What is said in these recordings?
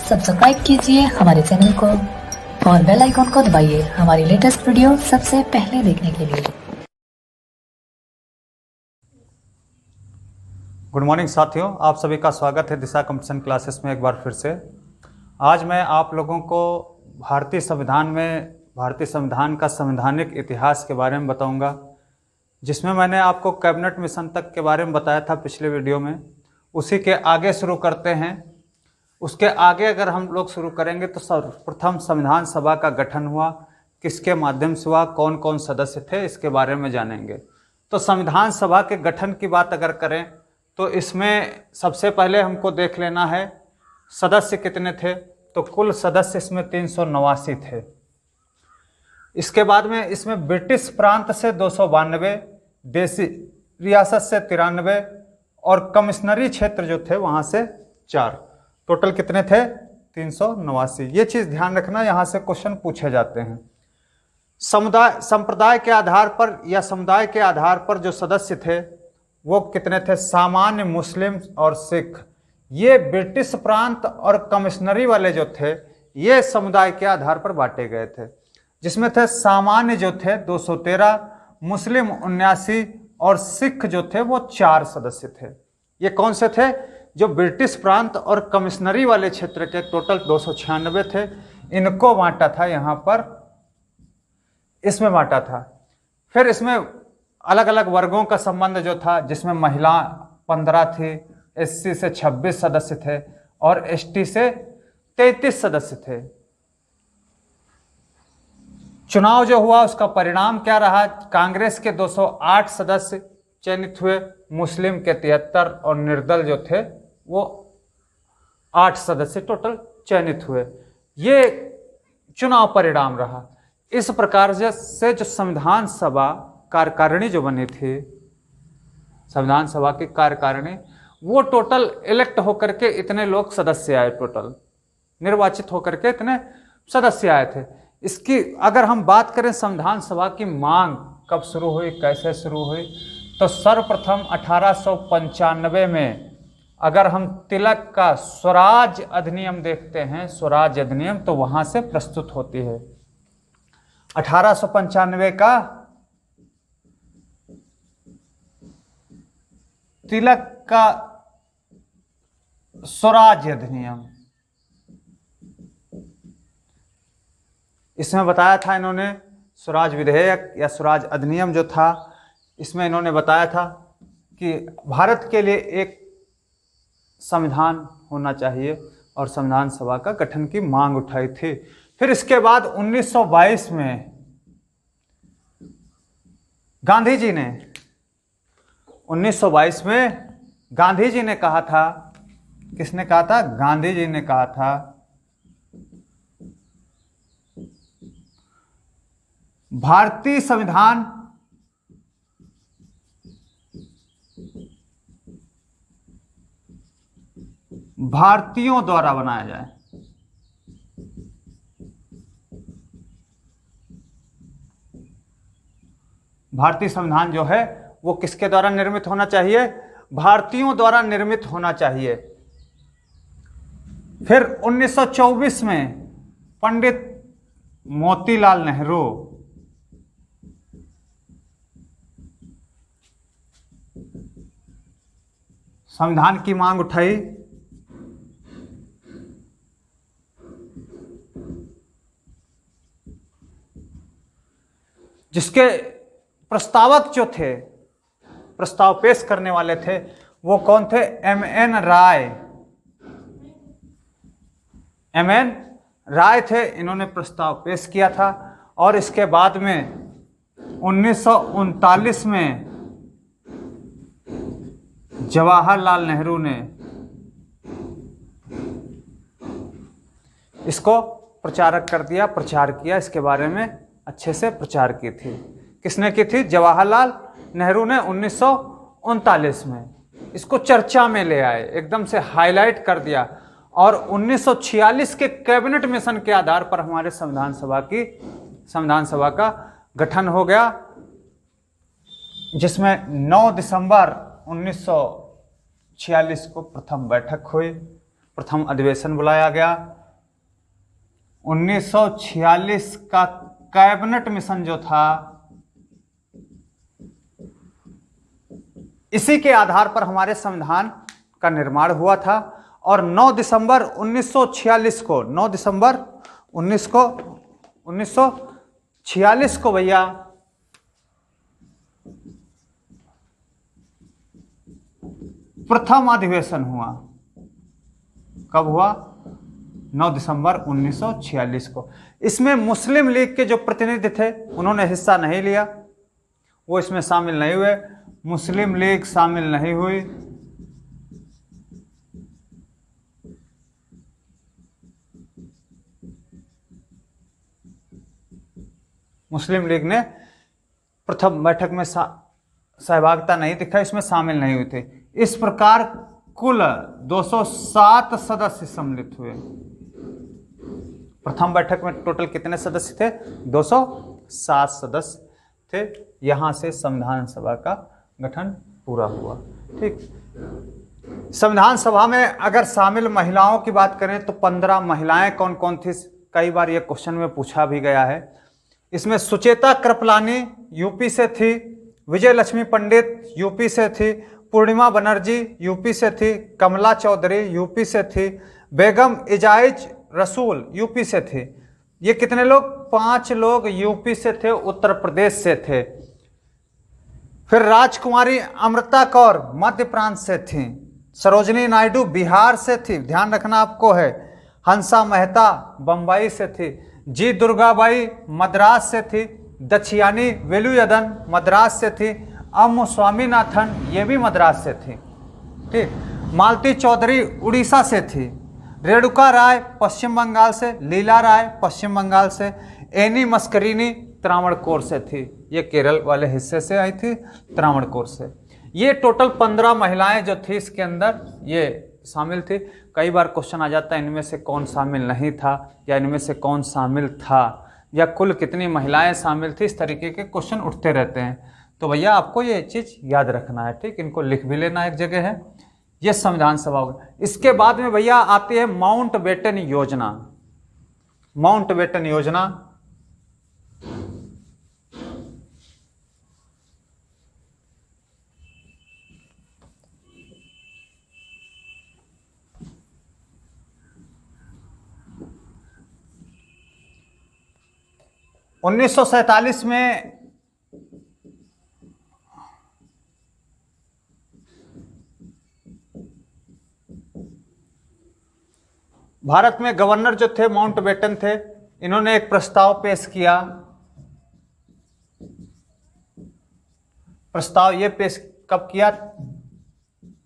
Subscribe कीजिए हमारे channel को और बेल आइकॉन को दबाइए हमारी लेटेस्ट वीडियो सबसे पहले देखने के लिए। गुड मॉर्निंग साथियों, आप सभी का स्वागत है दिशा कंपटीशन क्लासेस में एक बार फिर से। आज मैं आप लोगों को भारतीय संविधान का संवैधानिक इतिहास के बारे में बताऊंगा, जिसमें मैंने आपको कैबिनेट मिशन तक के बारे में बताया था पिछले वीडियो में। उसी के आगे शुरू करते हैं। उसके आगे अगर हम लोग शुरू करेंगे तो सर्वप्रथम संविधान सभा का गठन हुआ, किसके माध्यम से हुआ, कौन कौन सदस्य थे, इसके बारे में जानेंगे। तो संविधान सभा के गठन की बात अगर करें तो इसमें सबसे पहले हमको देख लेना है सदस्य कितने थे। तो कुल सदस्य इसमें 389 थे। इसके बाद में इसमें ब्रिटिश प्रांत से 292, देसी रियासत से 93 और कमिश्नरी क्षेत्र जो थे वहां से 4। टोटल कितने थे? 389। ये चीज ध्यान रखना, यहां से क्वेश्चन पूछे जाते हैं। संप्रदाय के आधार पर या समुदाय के आधार पर जो सदस्य थे वो कितने थे? सामान्य, मुस्लिम और सिख। ये ब्रिटिश प्रांत और कमिश्नरी वाले जो थे ये समुदाय के आधार पर बांटे गए थे, जिसमें थे सामान्य जो थे 213, मुस्लिम 79 और सिख जो थे वो 4 सदस्य थे। ये कौन से थे? जो ब्रिटिश प्रांत और कमिश्नरी वाले क्षेत्र के टोटल 296 थे। इनको बांटा था, यहां पर इसमें बांटा था। फिर इसमें अलग अलग वर्गों का संबंध जो था, जिसमें महिला 15 थी, एससी से 26 सदस्य थे और एसटी से 33 सदस्य थे। चुनाव जो हुआ उसका परिणाम क्या रहा? कांग्रेस के 208 सदस्य चयनित हुए, मुस्लिम के 73 और निर्दल जो थे वो 8 सदस्य टोटल चयनित हुए। ये चुनाव परिणाम रहा। इस प्रकार से जो संविधान सभा कार्यकारिणी जो बनी थी, संविधान सभा की कार्यकारिणी, वो टोटल इलेक्ट होकर के इतने लोग सदस्य आए, टोटल निर्वाचित होकर के इतने सदस्य आए थे। इसकी अगर हम बात करें संविधान सभा की मांग कब शुरू हुई, कैसे शुरू हुई, तो सर्वप्रथम 1895 में अगर हम तिलक का स्वराज अधिनियम देखते हैं, स्वराज अधिनियम, तो वहां से प्रस्तुत होती है। 1895 का तिलक का स्वराज अधिनियम, इसमें बताया था इन्होंने स्वराज विधेयक या स्वराज अधिनियम जो था, इसमें इन्होंने बताया था कि भारत के लिए एक संविधान होना चाहिए और संविधान सभा का गठन की मांग उठाई थी। फिर इसके बाद 1922 में गांधी जी ने 1922 में गांधी जी ने कहा था, किसने कहा था? गांधी जी ने कहा था भारतीय संविधान भारतीयों द्वारा बनाया जाए। भारतीय संविधान जो है वो किसके द्वारा निर्मित होना चाहिए? भारतीयों द्वारा निर्मित होना चाहिए। फिर 1924 में पंडित मोतीलाल नेहरू संविधान की मांग उठाई, जिसके प्रस्तावक जो थे, प्रस्ताव पेश करने वाले थे, वो कौन थे? एम.एन. राय। एम.एन. राय थे, इन्होंने प्रस्ताव पेश किया था। और इसके बाद में 1939 में जवाहरलाल नेहरू ने इसको प्रचार किया, इसके बारे में अच्छे से प्रचार की थी। किसने की थी? जवाहरलाल नेहरू ने 1939 में इसको चर्चा में ले आए, एकदम से हाईलाइट कर दिया। और 1946 के कैबिनेट मिशन के आधार पर हमारे संविधान सभा का गठन हो गया, जिसमें 9 दिसंबर 1946 को प्रथम बैठक हुई, प्रथम अधिवेशन बुलाया गया 1946 का कैबिनेट मिशन जो था, इसी के आधार पर हमारे संविधान का निर्माण हुआ था। और 9 दिसंबर 1946 को 9 दिसंबर 1946 को भैया प्रथम अधिवेशन हुआ। कब हुआ? 9 दिसंबर 1946 को। इसमें मुस्लिम लीग के जो प्रतिनिधि थे उन्होंने हिस्सा नहीं लिया, वो इसमें शामिल नहीं हुए। मुस्लिम लीग शामिल नहीं हुई। मुस्लिम लीग ने प्रथम बैठक में सहभागिता नहीं दिखाई, इसमें शामिल नहीं हुए थे। इस प्रकार कुल 207 सदस्य सम्मिलित हुए। प्रथम बैठक में टोटल कितने सदस्य थे? 207 सदस्य थे। यहां से संविधान सभा का गठन पूरा हुआ। ठीक, संविधान सभा में अगर शामिल महिलाओं की बात करें तो 15 महिलाएं कौन कौन थी? कई बार यह क्वेश्चन में पूछा भी गया है। इसमें सुचेता कृपलानी यूपी से थी, विजय लक्ष्मी पंडित यूपी से थी, पूर्णिमा बनर्जी यूपी से थी, कमला चौधरी यूपी से थी, बेगम इजाइज रसूल यूपी से थे। ये कितने लोग? 5 लोग यूपी से थे, उत्तर प्रदेश से थे। फिर राजकुमारी अमृता कौर मध्य प्रांत से थी, सरोजनी नायडू बिहार से थी, ध्यान रखना आपको है। हंसा मेहता बंबई से थी, जी दुर्गाबाई मद्रास से थी, दक्षियानी वेलुयदन मद्रास से थी, अम्मु स्वामीनाथन ये भी मद्रास से थी। ठीक, मालती चौधरी उड़ीसा से थी, रेणुका राय पश्चिम बंगाल से, लीला राय पश्चिम बंगाल से, एनी मस्करीनी त्रावणकोर से थी। ये केरल वाले हिस्से से आई थी, त्रावणकोर से। ये टोटल 15 महिलाएं जो थी इसके अंदर ये शामिल थी। कई बार क्वेश्चन आ जाता है इनमें से कौन शामिल नहीं था या इनमें से कौन शामिल था या कुल कितनी महिलाएं शामिल थी, इस तरीके के क्वेश्चन उठते रहते हैं। तो भैया आपको ये चीज़ याद रखना है। ठीक, इनको लिख भी लेना एक जगह है। ये संविधान सभा होगा। इसके बाद में भैया आती है माउंटबेटन योजना। माउंटबेटन योजना उन्नीस सौ सैतालीस में भारत में गवर्नर जो थे माउंटबेटन थे, इन्होंने एक प्रस्ताव पेश किया। प्रस्ताव ये पेश कब किया?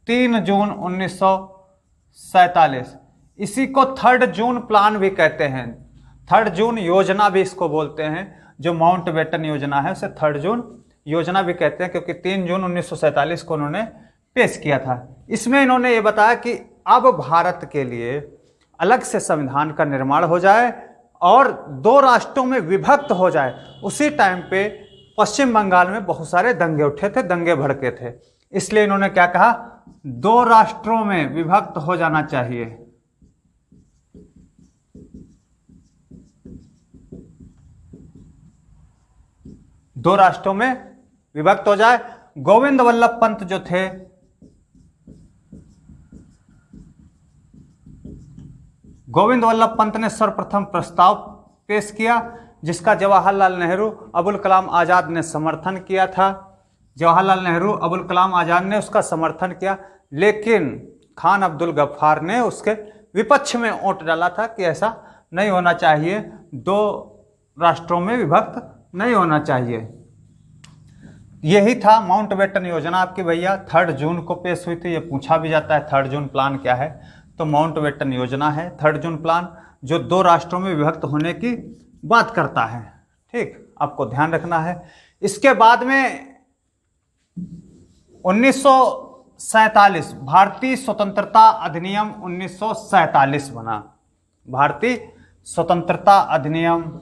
3 जून 1947। इसी को 3 जून प्लान भी कहते हैं, 3 जून योजना भी इसको बोलते हैं। जो माउंटबेटन योजना है उसे 3 जून योजना भी कहते हैं, क्योंकि 3 जून 1947 को उन्होंने पेश किया था। इसमें इन्होंने ये बताया कि अब भारत के लिए अलग से संविधान का निर्माण हो जाए और 2 राष्ट्रों में विभक्त हो जाए। उसी टाइम पे पश्चिम बंगाल में बहुत सारे दंगे उठे थे, दंगे भड़के थे, इसलिए इन्होंने क्या कहा? 2 राष्ट्रों में विभक्त हो जाना चाहिए। दो राष्ट्रों में विभक्त हो जाए। गोविंद वल्लभ पंत जो थे, गोविंद वल्लभ पंत ने सर्वप्रथम प्रस्ताव पेश किया, जिसका जवाहरलाल नेहरू, अबुल कलाम आजाद ने समर्थन किया था। जवाहरलाल नेहरू, अबुल कलाम आजाद ने उसका समर्थन किया, लेकिन खान अब्दुल गफ्फार ने उसके विपक्ष में वोट डाला था कि ऐसा नहीं होना चाहिए, 2 राष्ट्रों में विभक्त नहीं होना चाहिए। यही था माउंटबेटन योजना आपकी भैया। 3 जून को पेश हुई थी। ये पूछा भी जाता है 3 जून प्लान क्या है, तो माउंटबेटन योजना है 3 जून प्लान, जो 2 राष्ट्रों में विभक्त होने की बात करता है। ठीक, आपको ध्यान रखना है। इसके बाद में 1947 भारतीय स्वतंत्रता अधिनियम 1947 बना। भारतीय स्वतंत्रता अधिनियम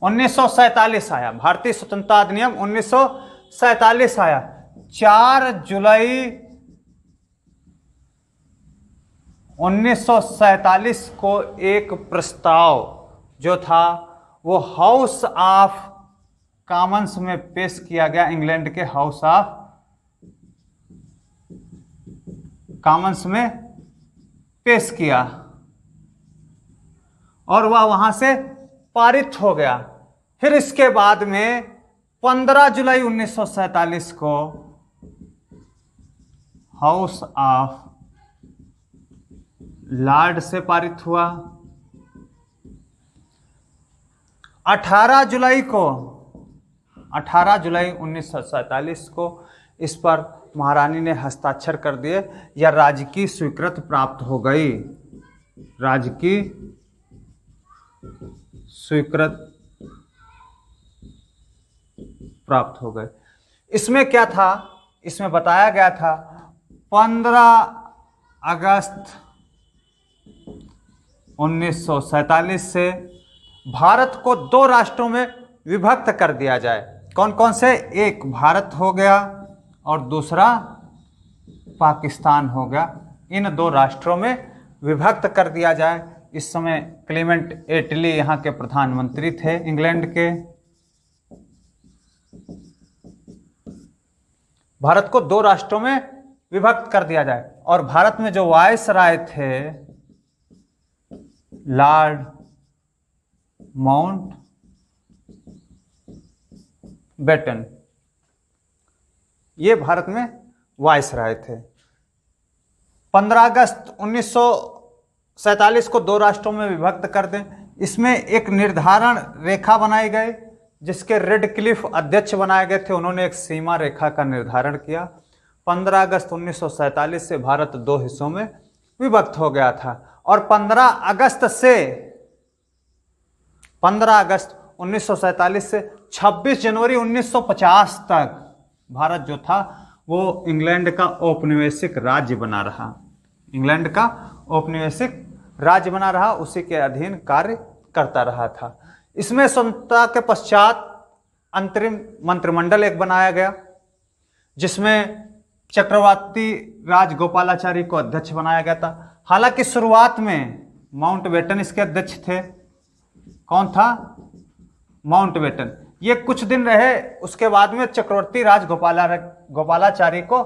1947 आया, भारतीय स्वतंत्रता अधिनियम 1947 आया। 4 जुलाई 1947 को एक प्रस्ताव जो था वो हाउस ऑफ कॉमन्स में पेश किया गया, इंग्लैंड के हाउस ऑफ कॉमन्स में पेश किया और वह वहां से पारित हो गया। फिर इसके बाद में 15 जुलाई 1947 को हाउस ऑफ लॉर्ड से पारित हुआ। 18 जुलाई 1947 को इस पर महारानी ने हस्ताक्षर कर दिए या राजकीय स्वीकृति प्राप्त हो गई, राजकीय स्वीकृति प्राप्त हो गई। इसमें क्या था, इसमें बताया गया था 15 अगस्त 1947 से भारत को 2 राष्ट्रों में विभक्त कर दिया जाए। कौन कौन से? एक भारत हो गया और दूसरा पाकिस्तान हो गया। इन 2 राष्ट्रों में विभक्त कर दिया जाए। इस समय क्लेमेंट एटली यहाँ के प्रधानमंत्री थे इंग्लैंड के। भारत को 2 राष्ट्रों में विभक्त कर दिया जाए और भारत में जो वायसराय थे लॉर्ड माउंट बेटन, ये भारत में वायसराय थे। 15 अगस्त 1947 को 2 राष्ट्रों में विभक्त कर दें। इसमें एक निर्धारण रेखा बनाई गई जिसके रेड क्लिफ अध्यक्ष बनाए गए थे। उन्होंने एक सीमा रेखा का निर्धारण किया। 15 अगस्त 1947 से भारत 2 हिस्सों में विभक्त हो गया था और 15 अगस्त 1947 से 26 जनवरी 1950 तक भारत जो था वो इंग्लैंड का औपनिवेशिक राज्य बना रहा। इंग्लैंड का औपनिवेशिक राज्य बना रहा, उसी के अधीन कार्य करता रहा था। इसमें स्वतंत्रता के पश्चात अंतरिम मंत्रिमंडल एक बनाया गया जिसमें चक्रवर्ती राजगोपालाचारी को अध्यक्ष बनाया गया था। हालांकि शुरुआत में माउंटबेटन इसके अध्यक्ष थे। कौन था? माउंटबेटन। ये कुछ दिन रहे, उसके बाद में चक्रवर्ती राजगोपालाचारी को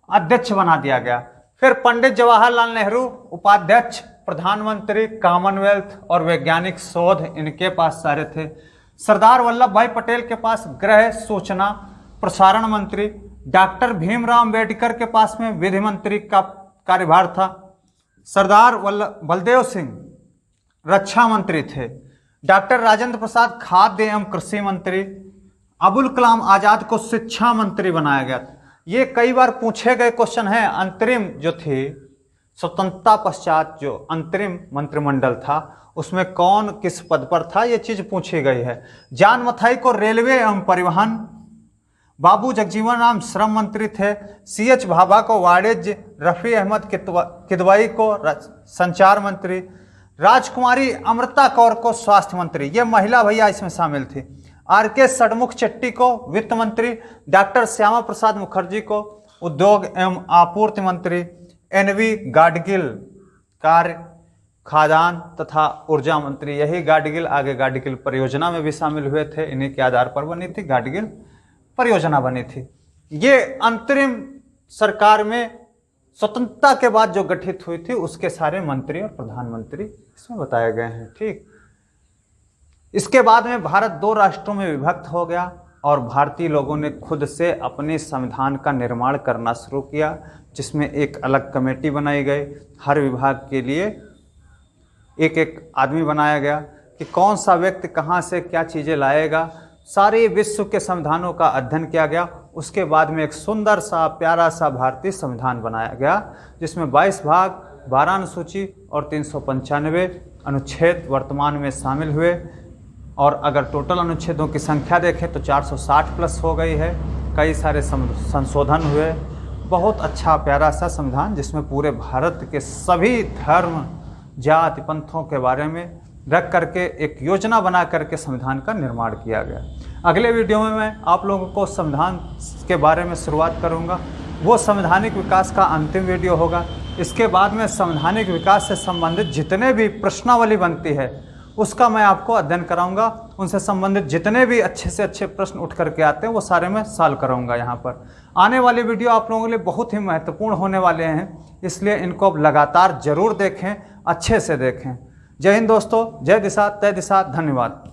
अध्यक्ष बना दिया गया। फिर पंडित जवाहरलाल नेहरू उपाध्यक्ष, प्रधानमंत्री, कॉमनवेल्थ और वैज्ञानिक शोध इनके पास सारे थे। सरदार वल्लभ भाई पटेल के पास गृह, सूचना, प्रसारण मंत्री, डॉक्टर भीमराव अम्बेडकर के पास में विधि मंत्री का कार्यभार था। सरदार बलदेव सिंह रक्षा मंत्री थे। डॉक्टर राजेंद्र प्रसाद खाद्य एवं कृषि मंत्री। अबुल कलाम आजाद को शिक्षा मंत्री बनाया गया था। ये कई बार पूछे गए क्वेश्चन है। अंतरिम जो थी स्वतंत्रता पश्चात जो अंतरिम मंत्रिमंडल था उसमें कौन किस पद पर था, ये चीज पूछी गई है। जॉन मथाई को रेलवे एवं परिवहन, बाबू जगजीवन राम श्रम मंत्री थे। CH भाभा को वाणिज्य, रफी अहमद किदवई को संचार मंत्री, राजकुमारी अमृता कौर को स्वास्थ्य मंत्री, ये महिला भैया इसमें शामिल थी। RK षणमुख चट्टी को वित्त मंत्री, डॉक्टर श्यामा प्रसाद मुखर्जी को उद्योग एवं आपूर्ति मंत्री, NV गाडगिल कार्य, खाद्यान्न तथा ऊर्जा मंत्री। यही गाडगिल आगे गाडगिल परियोजना में भी शामिल हुए थे। इन्हीं के आधार पर बनी थी गाडगिल परियोजना बनी थी। ये अंतरिम सरकार में स्वतंत्रता के बाद जो गठित हुई थी उसके सारे मंत्री और प्रधानमंत्री इसमें बताए गए हैं। ठीक, इसके बाद में भारत 2 राष्ट्रों में विभक्त हो गया और भारतीय लोगों ने खुद से अपने संविधान का निर्माण करना शुरू किया, जिसमें एक अलग कमेटी बनाई गई। हर विभाग के लिए एक एक आदमी बनाया गया कि कौन सा व्यक्ति कहाँ से क्या चीज़ें लाएगा। सारे विश्व के संविधानों का अध्ययन किया गया। उसके बाद में एक सुंदर सा प्यारा सा भारतीय संविधान बनाया गया जिसमें 22 भाग, 12 अनुसूची और 395 अनुच्छेद वर्तमान में शामिल हुए। और अगर टोटल अनुच्छेदों की संख्या देखें तो 460 प्लस हो गई है। कई सारे संशोधन हुए। बहुत अच्छा प्यारा सा संविधान जिसमें पूरे भारत के सभी धर्म, जाति, पंथों के बारे में रख करके एक योजना बना करके संविधान का निर्माण किया गया। अगले वीडियो में मैं आप लोगों को संविधान के बारे में शुरुआत करूंगा। वो संवैधानिक विकास का अंतिम वीडियो होगा। इसके बाद में संवैधानिक विकास से संबंधित जितने भी प्रश्नावली बनती है उसका मैं आपको अध्ययन कराऊंगा। उनसे संबंधित जितने भी अच्छे से अच्छे प्रश्न उठ करके आते हैं वो सारे मैं सॉल्व कराऊंगा। यहाँ पर आने वाले वीडियो आप लोगों के लिए बहुत ही महत्वपूर्ण होने वाले हैं, इसलिए इनको अब लगातार जरूर देखें, अच्छे से देखें। जय हिंद दोस्तों, जय दिशा, तय दिशा, धन्यवाद।